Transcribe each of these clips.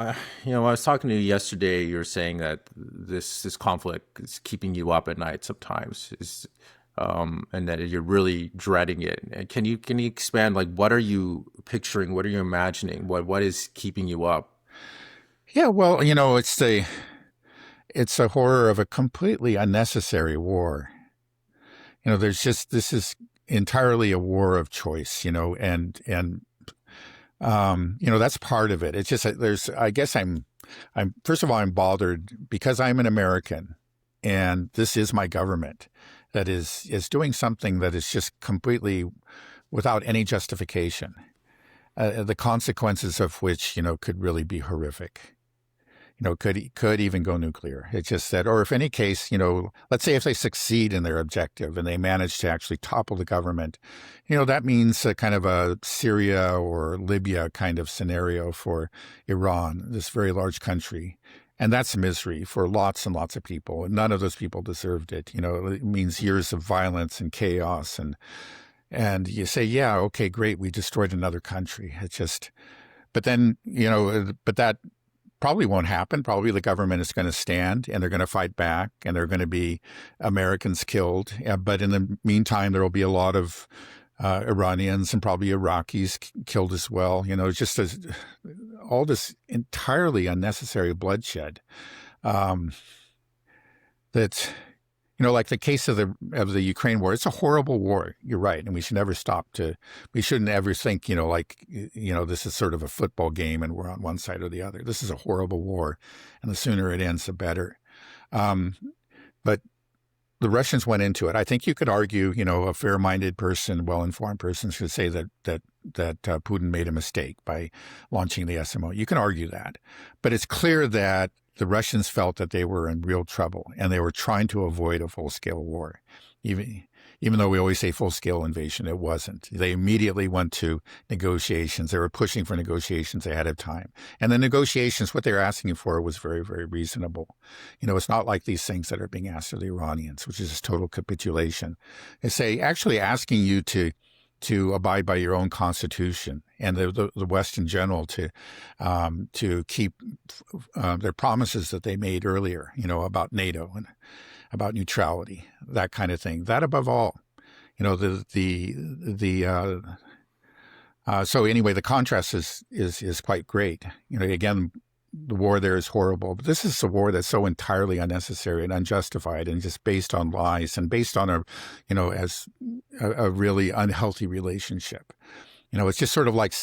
Uh, I was talking to you yesterday. You were saying that this conflict is keeping you up at night sometimes, and that you're really dreading it. And can you expand? Like, what are you picturing? What are you imagining? What is keeping you up? Yeah, well, it's a horror of a completely unnecessary war. This is entirely a war of choice, and that's part of it. It's just that I guess I'm first of all I'm bothered because I'm an American, and this is my government that is doing something that is just completely without any justification. The consequences of which could really be horrific. Could even go nuclear. It's just that, or if any case, let's say if they succeed in their objective and they manage to actually topple the government, that means a kind of a Syria or Libya kind of scenario for Iran, this very large country. And that's misery for lots and lots of people. And none of those people deserved it. It means years of violence and chaos. And you say, yeah, okay, great. We destroyed another country. It's just, but then, but that probably won't happen. Probably the government is going to stand and they're going to fight back and there are going to be Americans killed. But in the meantime, there will be a lot of Iranians and probably Iraqis killed as well. All this entirely unnecessary bloodshed. Um, that like the case of the Ukraine war, it's a horrible war. You're right, and we should never we shouldn't ever think, this is sort of a football game and we're on one side or the other. This is a horrible war, and the sooner it ends, the better. Um, but the Russians went into it. I think you could argue, a fair-minded person, well-informed person should say that Putin made a mistake by launching the SMO. You can argue that, but it's clear that the Russians felt that they were in real trouble and they were trying to avoid a full-scale war. Even though we always say full-scale invasion, it wasn't. They immediately went to negotiations. They were pushing for negotiations ahead of time. And the negotiations, what they were asking for was very, very reasonable. It's not like these things that are being asked of the Iranians, which is just total capitulation. They say actually asking you to abide by your own constitution and the West in general to keep their promises that they made earlier, about NATO and about neutrality, that kind of thing. That above all, so anyway, the contrast is quite great. Again, the war there is horrible, but this is a war that's so entirely unnecessary and unjustified and just based on lies and based on as a really unhealthy relationship. It's just sort of like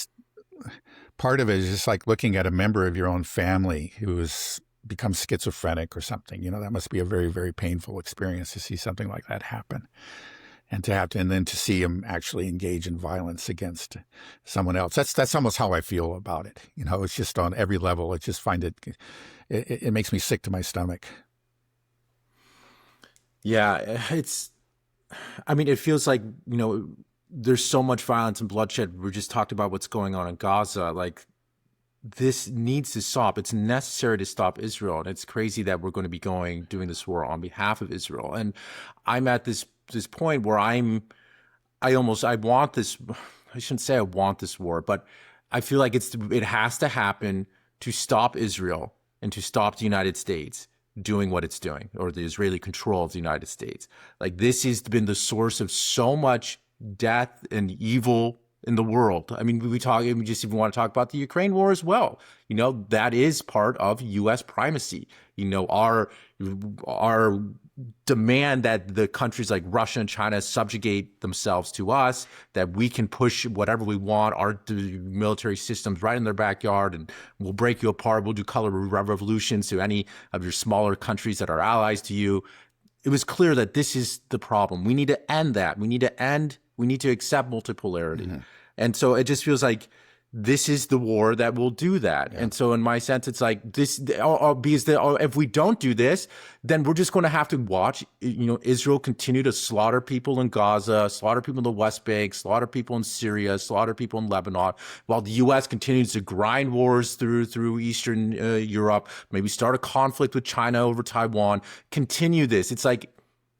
part of it is just like looking at a member of your own family who has become schizophrenic or something. That must be a very, very painful experience to see something like that happen. And then to see him actually engage in violence against someone else. That's almost how I feel about it. It's just on every level. I just find it makes me sick to my stomach. Yeah, I mean, it feels like, there's so much violence and bloodshed. We just talked about what's going on in Gaza. Like, this needs to stop. It's necessary to stop Israel. And it's crazy that we're going to be doing this war on behalf of Israel. And I'm at this point where I want this. I shouldn't say I want this war, but I feel like it has to happen to stop Israel and to stop the United States doing what it's doing, or the Israeli control of the United States. Like, this has been the source of so much death and evil in the world. I mean, we just even want to talk about the Ukraine war as well. That is part of U.S. primacy. Our demand that the countries like Russia and China subjugate themselves to us, that we can push whatever we want, our military systems right in their backyard, and we'll break you apart. We'll do color revolutions to any of your smaller countries that are allies to you. It was clear that this is the problem. We need to end that. We need to accept multipolarity. Mm-hmm. And so it just feels like this is the war that will do that. Yeah. And so in my sense, it's like this, because if we don't do this, then we're just going to have to watch, Israel continue to slaughter people in Gaza, slaughter people in the West Bank, slaughter people in Syria, slaughter people in Lebanon, while the U.S. continues to grind wars through Eastern Europe, maybe start a conflict with China over Taiwan, continue this. It's like,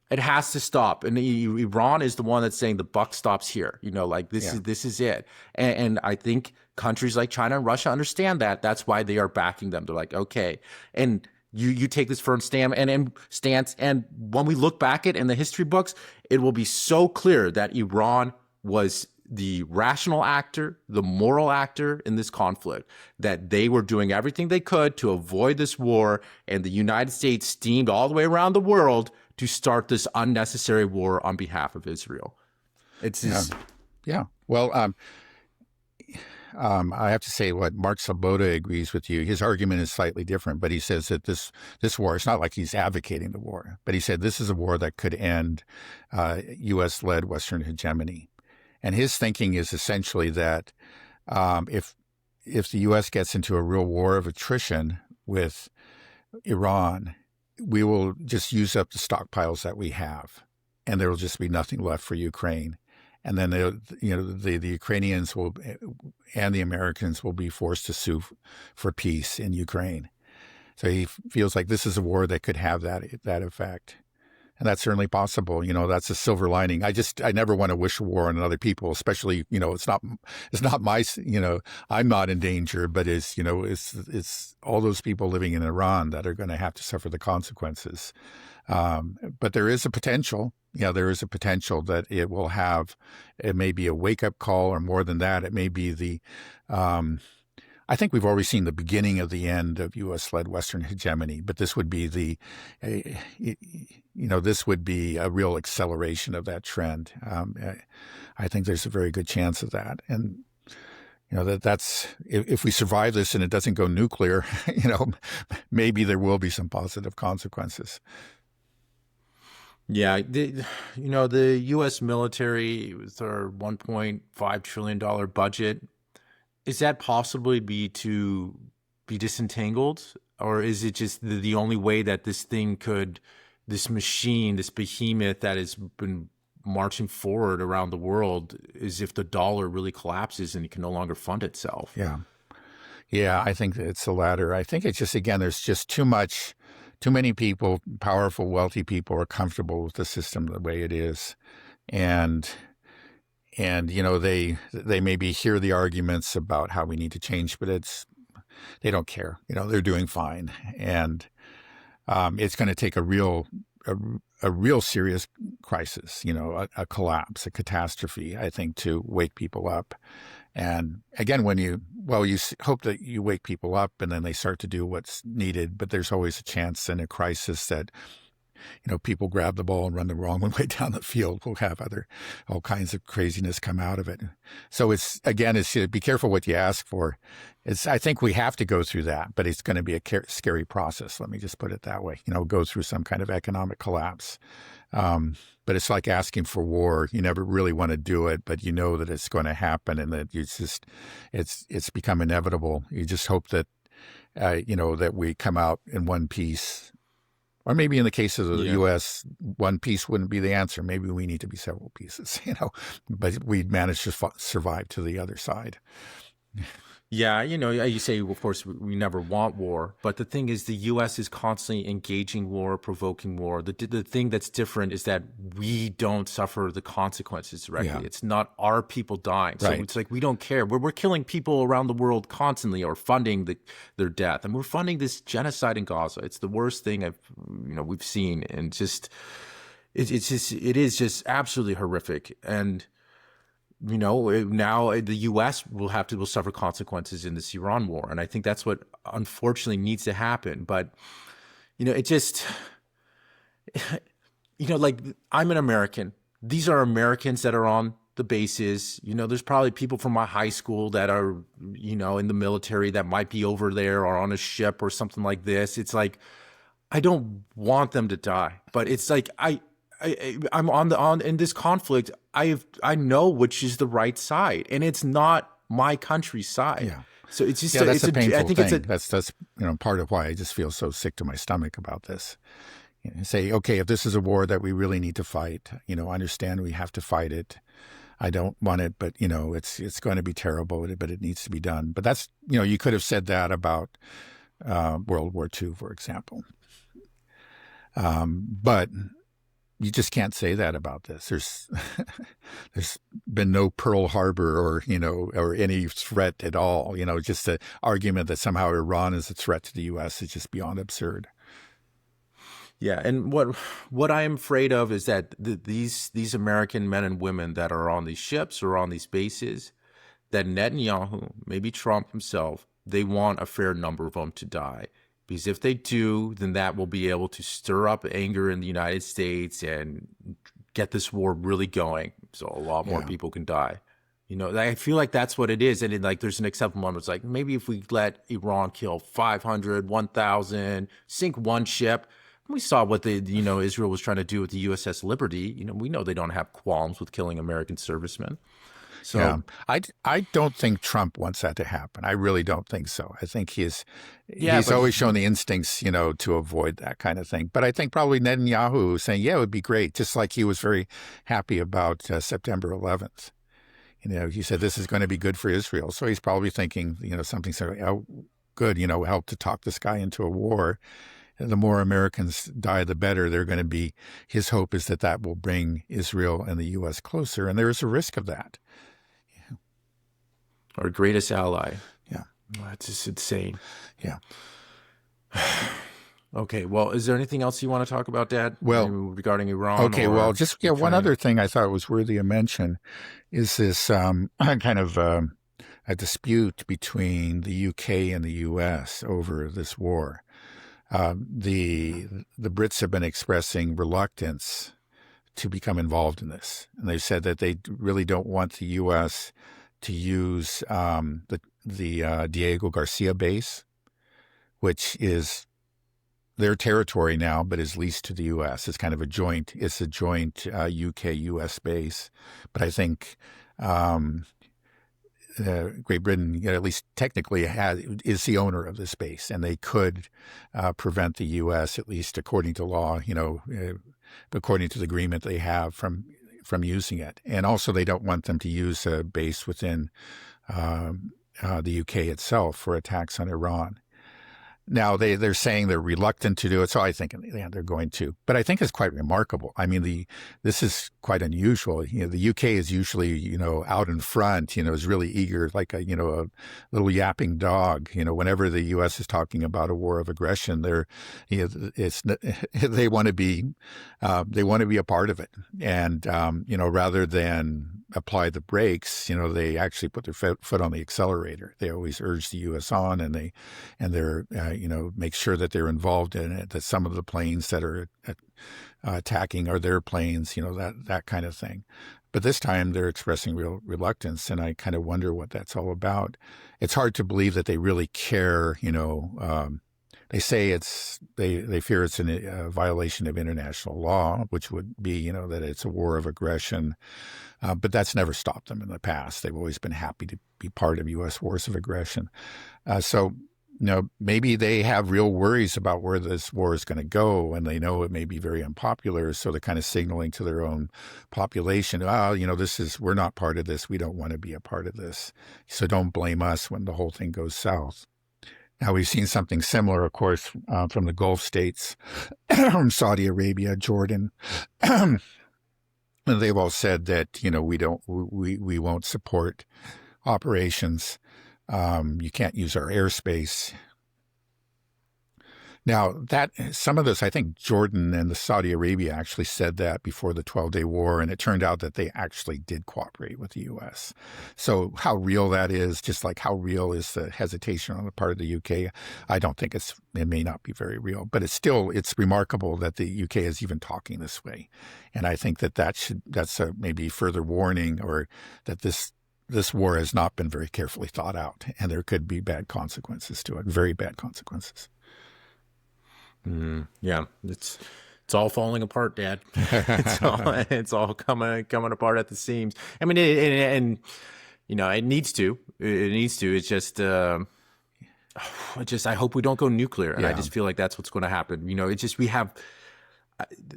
it has to stop. And Iran is the one that's saying the buck stops here. This Yeah. is it. And I think countries like China and Russia understand that. That's why they are backing them. They're like, okay, and you take this firm stance, and when we look back at in the history books, it will be so clear that Iran was the rational actor, the moral actor in this conflict, that they were doing everything they could to avoid this war, and the United States steamed all the way around the world to start this unnecessary war on behalf of Israel. It's Yeah. just, Yeah. Well, I have to say what Mark Saboda agrees with you. His argument is slightly different, but he says that this war, it's not like he's advocating the war, but he said this is a war that could end U.S.-led Western hegemony. And his thinking is essentially that if the U.S. gets into a real war of attrition with Iran, we will just use up the stockpiles that we have, and there will just be nothing left for Ukraine. And then the Ukrainians will and the Americans will be forced to sue for peace in Ukraine. So he feels like this is a war that could have that effect. And that's certainly possible. That's a silver lining. I never want to wish a war on other people, especially, it's not my, I'm not in danger, but it's all those people living in Iran that are going to have to suffer the consequences. But there is a potential. There is a potential that it may be a wake up call, or more than that, it may be I think we've already seen the beginning of the end of U.S.-led Western hegemony, but this would be this would be a real acceleration of that trend. I think there's a very good chance of that. And, that's if we survive this and it doesn't go nuclear, maybe there will be some positive consequences. yeah, the U.S. military with our $1.5 trillion budget, is that possibly to be disentangled, or is it just the only way that this machine, this behemoth that has been marching forward around the world, is if the dollar really collapses and it can no longer fund itself? Yeah. Yeah, I think it's the latter. I think it's just, again, there's just too many people, powerful, wealthy people, are comfortable with the system the way it is. And they maybe hear the arguments about how we need to change, but they don't care. They're doing fine, and it's going to take a real serious crisis, a collapse, a catastrophe, I think, to wake people up. And again, you hope that you wake people up and then they start to do what's needed, but there's always a chance in a crisis that people grab the ball and run the wrong way down the field. We'll have all kinds of craziness come out of it. So it's be careful what you ask for. I think we have to go through that, but it's going to be a scary process. Let me just put it that way. Go through some kind of economic collapse. But it's like asking for war. You never really want to do it, but you know that it's going to happen, and that it's become inevitable. You just hope that, that we come out in one piece. Or maybe in the case of the U.S., one piece wouldn't be the answer. Maybe we need to be several pieces, but we'd manage to survive to the other side. Yeah, you say, of course, we never want war, but the thing is, the U.S. is constantly engaging war, provoking war. The thing that's different is that we don't suffer the consequences directly. Yeah. It's not our people dying. So It's like we don't care. We're killing people around the world constantly, or funding their death, and we're funding this genocide in Gaza. It's the worst thing we've seen, and it is just absolutely horrific. And now the U.S. will suffer consequences in this Iran war, and I think that's what unfortunately needs to happen. But it just, like, I'm an American. These are Americans that are on the bases. There's probably people from my high school that are in the military that might be over there or on a ship or something like this. It's like, I don't want them to die, but it's like I'm in this conflict. I know which is the right side, and it's not my country's side. Yeah. So it's just that's a painful I think thing. That's part of why I just feel so sick to my stomach about this. Say, okay, if this is a war that we really need to fight, I understand we have to fight it. I don't want it, but it's going to be terrible, but it needs to be done. But that's you could have said that about World War II, for example. But you just can't say that about this. There's been no Pearl Harbor or, or any threat at all. Just the argument that somehow Iran is a threat to the U.S. is just beyond absurd. Yeah, and what I am afraid of is that these American men and women that are on these ships or on these bases, that Netanyahu, maybe Trump himself, they want a fair number of them to die. Because if they do, then that will be able to stir up anger in the United States and get this war really going. So a lot more people can die. I feel like that's what it is. And there's an acceptable number. It's like, maybe if we let Iran kill 500, 1,000, sink one ship. We saw what Israel was trying to do with the USS Liberty. We know they don't have qualms with killing American servicemen. So yeah. I don't think Trump wants that to happen. I really don't think so. I think he's always shown the instincts, to avoid that kind of thing. But I think probably Netanyahu was saying, yeah, it would be great, just like he was very happy about September 11th. He said this is going to be good for Israel. So he's probably thinking, something sort of, oh, good, help to talk this guy into a war. The more Americans die, the better. They're going to be. His hope is that will bring Israel and the U.S. closer, and there is a risk of that. Our greatest ally. Yeah. That's just insane. Yeah. Okay. Well, is there anything else you want to talk about, Dad? Well, regarding Iran? Okay. Well, just one other thing I thought was worthy of mention is this kind of a dispute between the UK and the US over this war. The Brits have been expressing reluctance to become involved in this, and they've said that they really don't want the U.S. to use the Diego Garcia base, which is their territory now, but is leased to the U.S. It's kind of a joint UK-U.S. base, but I think Great Britain, at least technically, is the owner of this base, and they could prevent the U.S., at least according to law, according to the agreement they have, from using it. And also, they don't want them to use a base within the UK itself for attacks on Iran. Now, they're saying they're reluctant to do it, so I think they're going to. But I think it's quite remarkable. I mean, this is quite unusual. The UK is usually, out in front, is really eager, like a little yapping dog. Whenever the US is talking about a war of aggression, they want to be a part of it. And, rather than apply the brakes, they actually put their foot on the accelerator. They always urge the U.S. on, and they're make sure that they're involved in it, that some of the planes that are attacking are their planes, that kind of thing. But this time they're expressing real reluctance, and I kind of wonder what that's all about. It's hard to believe that they really care, They say they fear it's a violation of international law, which would be, that it's a war of aggression. But that's never stopped them in the past. They've always been happy to be part of U.S. wars of aggression. So maybe they have real worries about where this war is going to go, and they know it may be very unpopular. So they're kind of signaling to their own population, we're not part of this. We don't want to be a part of this. So don't blame us when the whole thing goes south. Now, we've seen something similar, of course, from the Gulf states, from Saudi Arabia, Jordan. And they've all said that, we won't support operations. You can't use our airspace. Now, some of this, I think Jordan and the Saudi Arabia actually said that before the 12-day war, and it turned out that they actually did cooperate with the U.S. So how real that is, just like how real is the hesitation on the part of the U.K., I don't think it may not be very real. But it's remarkable that the U.K. is even talking this way. And I think that's a maybe further warning, or that this war has not been very carefully thought out, and there could be bad consequences to it, very bad consequences. Yeah, it's all falling apart, Dad. it's all coming apart at the seams. I mean, it needs to. It needs to. It's just, I hope we don't go nuclear, and I just feel like that's what's going to happen. We have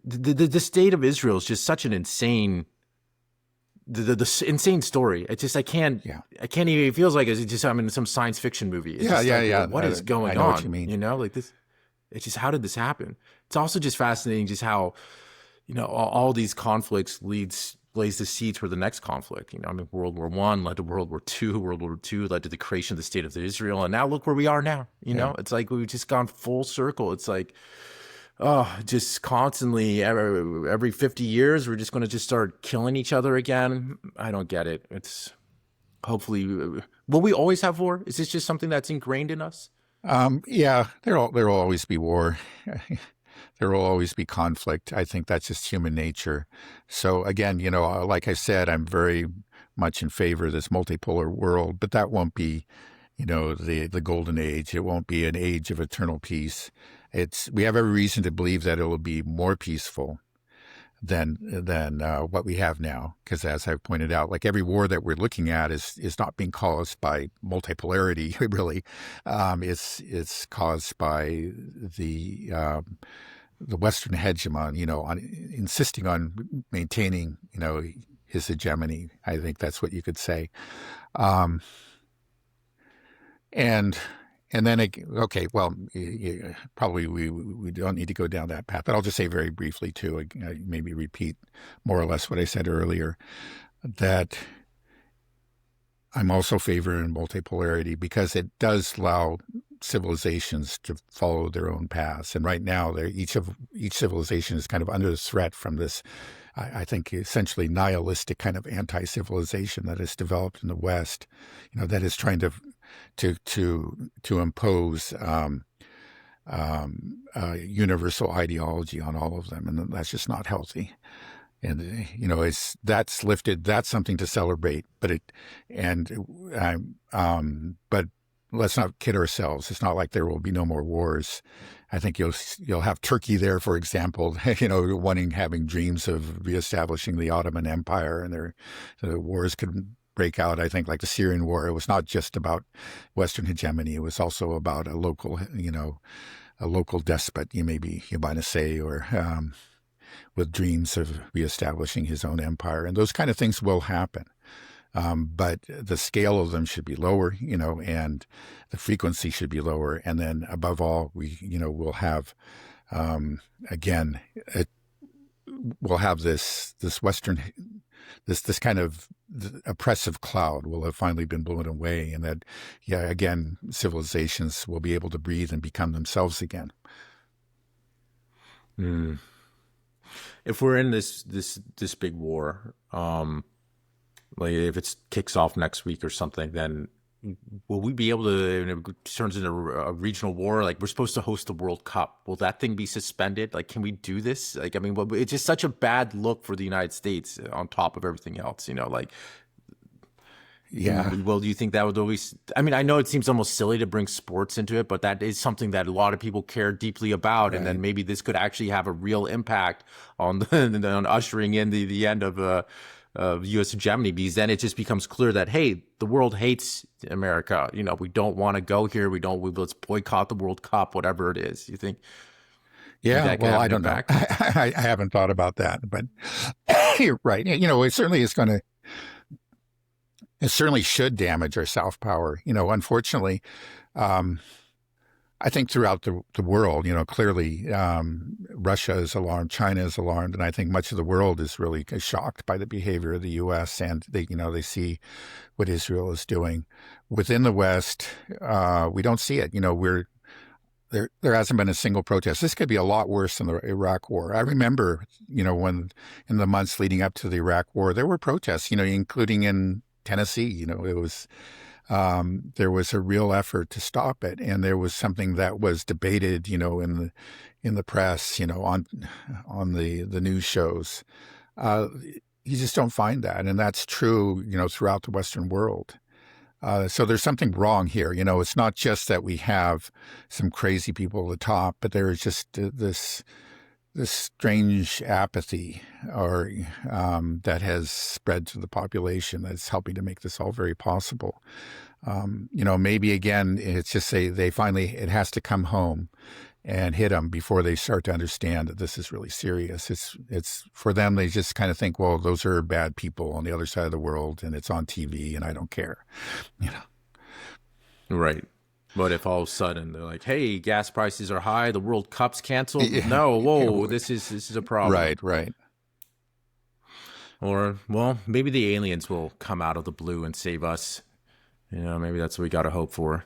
the state of Israel is just such an insane. The insane story. I can't even. It feels like I'm in some science fiction movie. What is going on? What you mean. This. It's just, how did this happen? It's also just fascinating just how, all these conflicts lays the seeds for the next conflict. I mean, World War One led to World War Two. World War Two led to the creation of the state of Israel, and now look where we are now. Yeah. It's like we've just gone full circle. It's like, oh, just constantly every 50 years, we're just going to just start killing each other again. I don't get it. It's hopefully, will we always have war? Is this just something that's ingrained in us? Yeah, there will always be war. There will always be conflict. I think that's just human nature. So again, like I said, I'm very much in favor of this multipolar world, but that won't be, the golden age. It won't be an age of eternal peace. We have every reason to believe that it will be more peaceful than what we have now. Because as I've pointed out, like every war that we're looking at is not being caused by multipolarity, really. It's caused by the Western hegemon, on insisting on maintaining, his hegemony. I think that's what you could say. Um, and and then, okay, well, probably we don't need to go down that path, but I'll just say very briefly too, maybe repeat more or less what I said earlier, that I'm also favoring multipolarity because it does allow civilizations to follow their own paths. And right now, each civilization is kind of under the threat from this, I think, essentially nihilistic kind of anti-civilization that has developed in the West, that is trying to impose universal ideology on all of them, and that's just not healthy. And that's lifted. That's something to celebrate. But but let's not kid ourselves. It's not like there will be no more wars. I think you'll have Turkey there, for example, having dreams of reestablishing the Ottoman Empire, and the wars could break out. I think like the Syrian war, it was not just about Western hegemony. It was also about a local despot, you might say, or with dreams of reestablishing his own empire. And those kind of things will happen. But the scale of them should be lower, and the frequency should be lower. And then above all, we'll have, again, we'll have this Western, this kind of oppressive cloud will have finally been blown away. And that, again, civilizations will be able to breathe and become themselves again. Mm. If we're in this big war, like if it kicks off next week or something, then will we be able to, and it turns into a regional war? Like we're supposed to host the World Cup. Will that thing be suspended? Like, can we do this? Like, I mean, it's just such a bad look for the United States on top of everything else, like. Yeah. Well, do you think that would always, I mean, I know it seems almost silly to bring sports into it, but that is something that a lot of people care deeply about. Right. And then maybe this could actually have a real impact on on ushering in the end of US hegemony, because then it just becomes clear that, hey, the world hates America. We don't want to go here. Let's boycott the World Cup, whatever it is. You think? Yeah, well, I don't know. I haven't thought about that, but you're right. It certainly is going to, it certainly should damage our soft power. Unfortunately, I think throughout the world, clearly Russia is alarmed, China is alarmed, and I think much of the world is really shocked by the behavior of the U.S. and they see what Israel is doing. Within the West, we don't see it. There hasn't been a single protest. This could be a lot worse than the Iraq War. I remember, when in the months leading up to the Iraq War, there were protests, including in Tennessee. It was. There was a real effort to stop it, and there was something that was debated, in the press, on the news shows. You just don't find that, and that's true, throughout the Western world. So there's something wrong here. It's not just that we have some crazy people at the top, but there is just this strange apathy or that has spread to the population that's helping to make this all very possible. Maybe again, it's just it has to come home and hit them before they start to understand that this is really serious. It's for them, they just kind of think, well, those are bad people on the other side of the world and it's on TV and I don't care, Right. What if all of a sudden they're like, "Hey, gas prices are high. The World Cup's canceled." Yeah, No, whoa, this is a problem. right, right. Or well, maybe the aliens will come out of the blue and save us. Maybe that's what we got to hope for.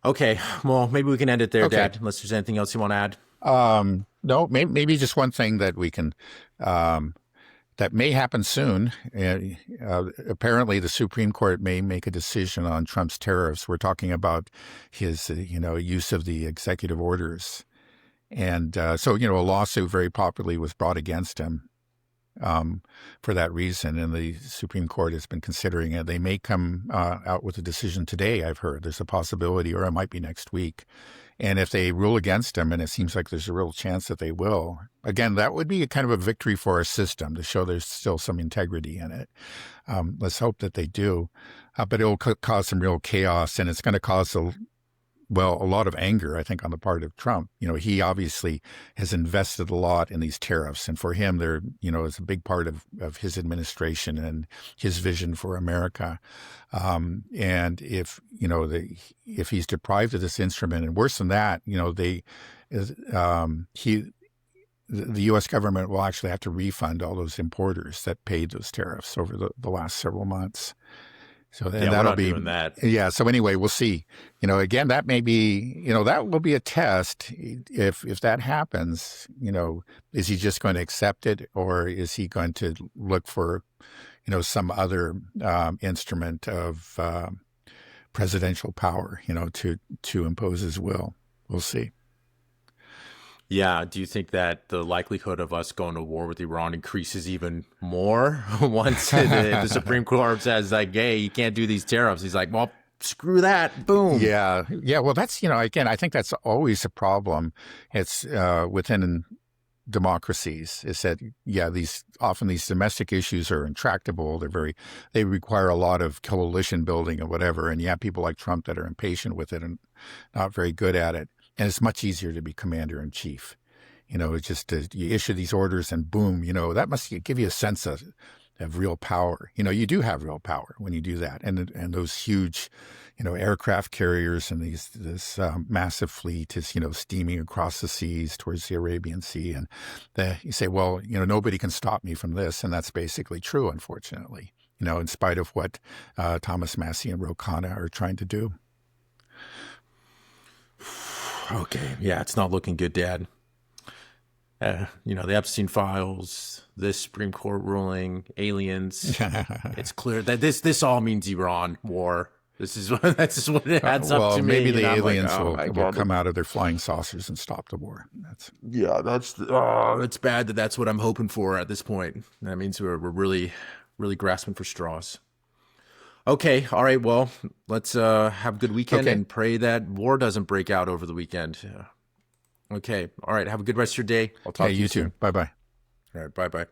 Okay, well, maybe we can end it there, Okay. Dad. Unless there's anything else you want to add. No, maybe just one thing that we can um, that may happen soon. Apparently, the Supreme Court may make a decision on Trump's tariffs. We're talking about his, use of the executive orders, and so a lawsuit very popularly was brought against him for that reason, and the Supreme Court has been considering it. They may come out with a decision today. I've heard there's a possibility, or it might be next week. And if they rule against him, and it seems like there's a real chance that they will, again, that would be a kind of a victory for our system to show there's still some integrity in it. Let's hope that they do. But it will cause some real chaos, and it's going to cause a lot of anger, I think, on the part of Trump. He obviously has invested a lot in these tariffs, and for him, they're, it's a big part of his administration and his vision for America. And if he's deprived of this instrument, and worse than that, the U.S. government will actually have to refund all those importers that paid those tariffs over the last several months. So Yeah, we're not doing that. Yeah. So anyway, we'll see. Again, that may be, that will be a test. If that happens, is he just going to accept it, or is he going to look for, some other instrument of presidential power, to impose his will? We'll see. Yeah. Do you think that the likelihood of us going to war with Iran increases even more once the Supreme Court says, like, hey, you can't do these tariffs? He's like, well, screw that. Boom. Yeah. Yeah. Well, that's, again, I think that's always a problem. It's within democracies is that, often these domestic issues are intractable. They require a lot of coalition building and whatever. And people like Trump that are impatient with it and not very good at it. And it's much easier to be commander in chief. It's just you issue these orders and boom, that must give you a sense of real power. You do have real power when you do that. And those huge, aircraft carriers and this massive fleet is, steaming across the seas towards the Arabian Sea. And you say, well, nobody can stop me from this. And that's basically true, unfortunately, in spite of what Thomas Massie and Ro Khanna are trying to do. Okay. Yeah, it's not looking good, Dad. The Epstein files, this Supreme Court ruling, aliens. It's clear that this all means Iran war. That's what it adds up to me. Maybe the aliens will come out of their flying saucers and stop the war. It's bad that's what I'm hoping for at this point. That means we're really, really grasping for straws. Okay. All right. Well, let's have a good weekend and pray that war doesn't break out over the weekend. Okay. All right. Have a good rest of your day. I'll talk to you too. soon. Bye-bye. All right. Bye-bye.